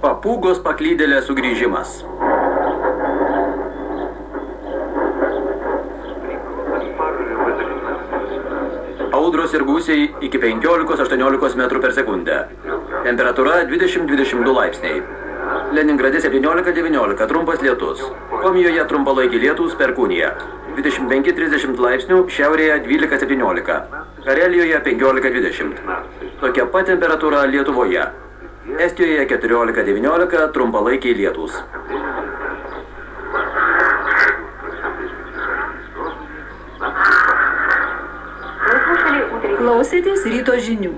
Papūgos paklydėlė sugrįžimas. Audros ir gūsiai iki 15-18 metrų per sekundę. Temperatūra 20-22 laipsniai. Leningrade 17-19, trumpas lietus. Komijoje trumpalaikiai lietūs, perkūnija. 25-30 laipsnių, šiaurėje 12-17. Karelijoje 15-20. Tokia pat temperatūra Lietuvoje. Estijoje 14-19, trumpalaikiai lietūs. Klausėtės ryto žinių.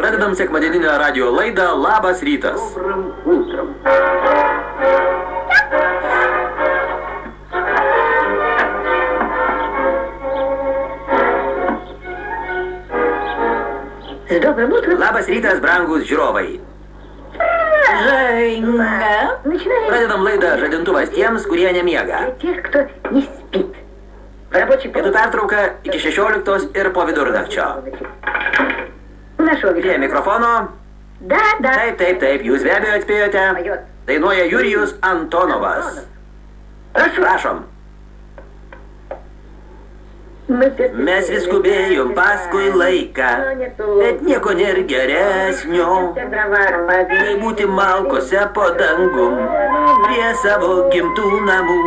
Pradedam sekmadieninę radijo laidą Labas rytas. Labas rytas, brangus žiūrovai. Pradedam laidą žadintuvas tiems, kurie nemiega. Pietų pertrauka iki 16 ir po vidurnakčio. Prie mikrofono. Taip, jūs be abejo atspėjote. Dainuoja Jurijus Antonovas. Prašom. Mes vis skubėjom paskui laiką, bet nieko nėra geresnio. Tai būti malkose po dangum, prie savo gimtų namų.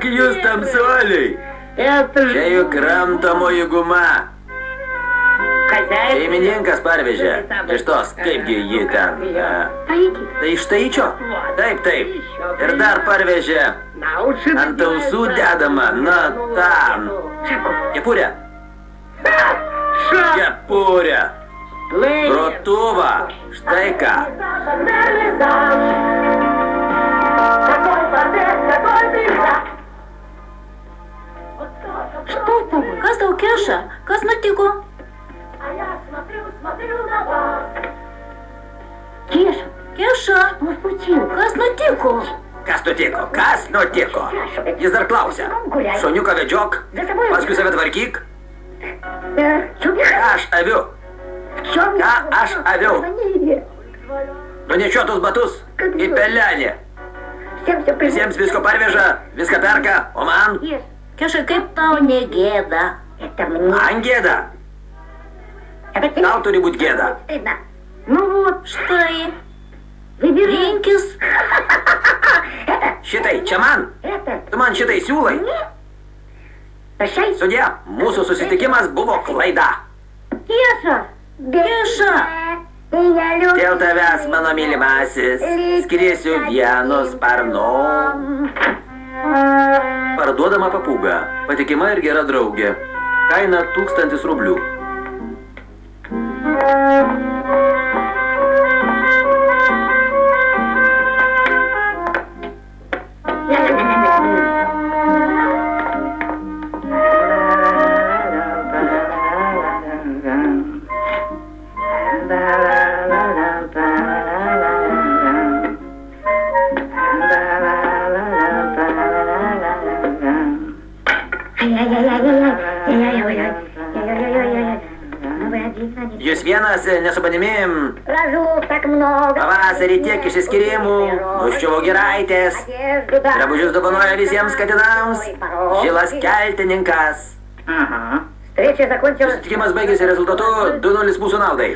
Jūs tamsuoliai, čia juk kramtomoji guma. Šeimininkas parvežė. Iš tos, kaipgi ji ten. Tai iš Taičio? Taip. Ir dar parvežė ant ausų dedama, na tam. Kepurė. Grotuvą. Štai ką. Kas tau Keša? Kas nutiko? Keša, kas nutiko? Kas nutiko? Jis dar klausia. Šuniuką vedžiok, paskui save tvarkyk. Ką aš aviu? Nunešiotus batus į pelenį. Visiems visko parveža, viską perka, o man? Keša, kaip tau negėda? Man gėda? Tau turi būti gėda. Štai. Rinkis. Šitai, čia man? Tu man šitai siūlai? Sudie, mūsų susitikimas buvo klaida. Keša. Dėl tavęs, mano mylimasis, skriesiu vienu sparnu. Parduodama papūga, patikima ir gera draugė. Kaina 1000 rublių. Jūs vienas nesu manimi. Pavasarį tiek išsiskyrimų, nuščiuvo giraitės, drabužius dovanoja visiems katinams, Žilas keltininkas. Susitikimas baigėsi rezultatu 2-0 mūsų naudai.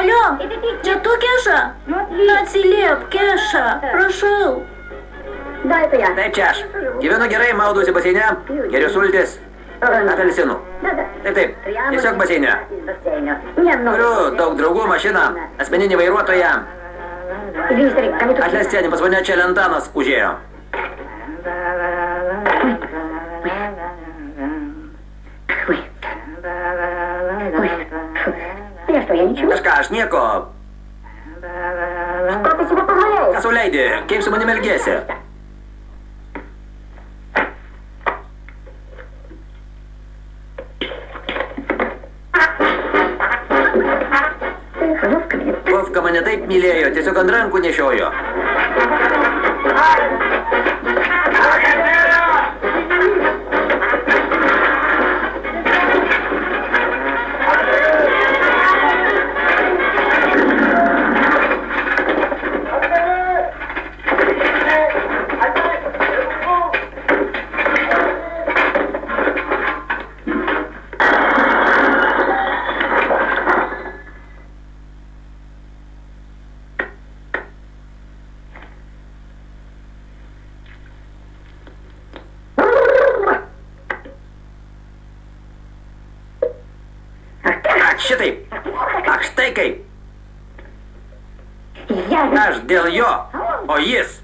Алло, čia tu, Keša? Atsiliep, Keša, prašau. Taip, čia aš. Gyvenu gerai, mauduosi baseine, geriu sultis, apelsinų. Taip, tiesiog baseine. Turiu daug draugų, mašiną, asmeninį vairuotoją. Atleisk, seni, pas mane čia Lentanas užėjo. Kažką, aš nieko. Ką sau leidi, kaip su manimi elgiesi? Vovka mane taip mylėjo, tiesiog ant rankų nešiojo. Šitaip. Ak, štai kaip. Aš dėl jo, o jis.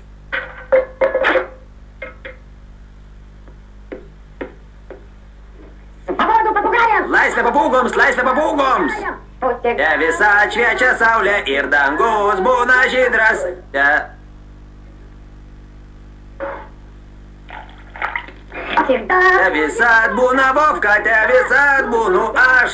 Laisvė papūgoms, laisvė papūgoms. Te visą atšviečia saulė ir dangus būna žydras. Te visad būna Vovka, te visad būnu aš.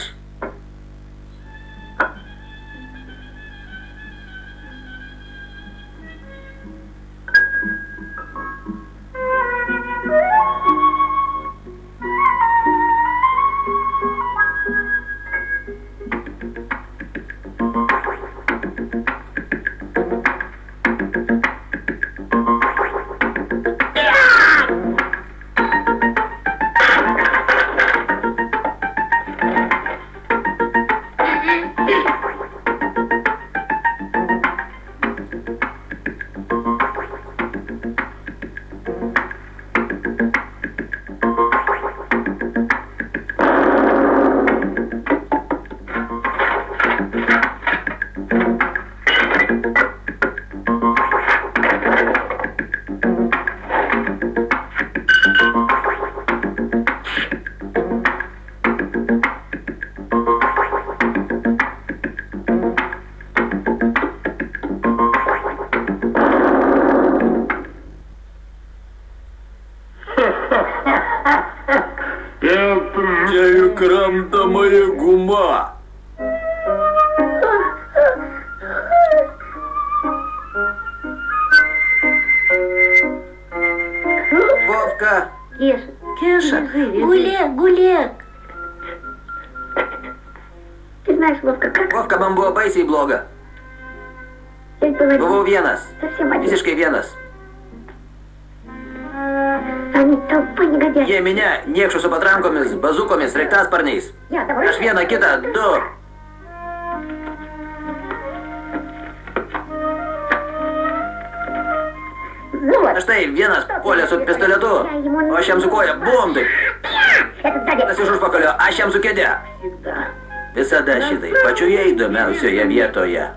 Čia kramtomąją gumą. Vovka. Keša, gulėk. Vovka, man buvo baisiai bloga. Buvau vienas. Visiškai vienas. Jie minė niekšų su patrankomis, bazukomis, sraigtasparniais. Aš vieną, kitą, du. Štai vienas puolė su pistoletu, o aš jam su koja, bum, taip. Tas iš užpakalio, aš jam su kėde. Visada šitai, pačioje įdomiausioje vietoje.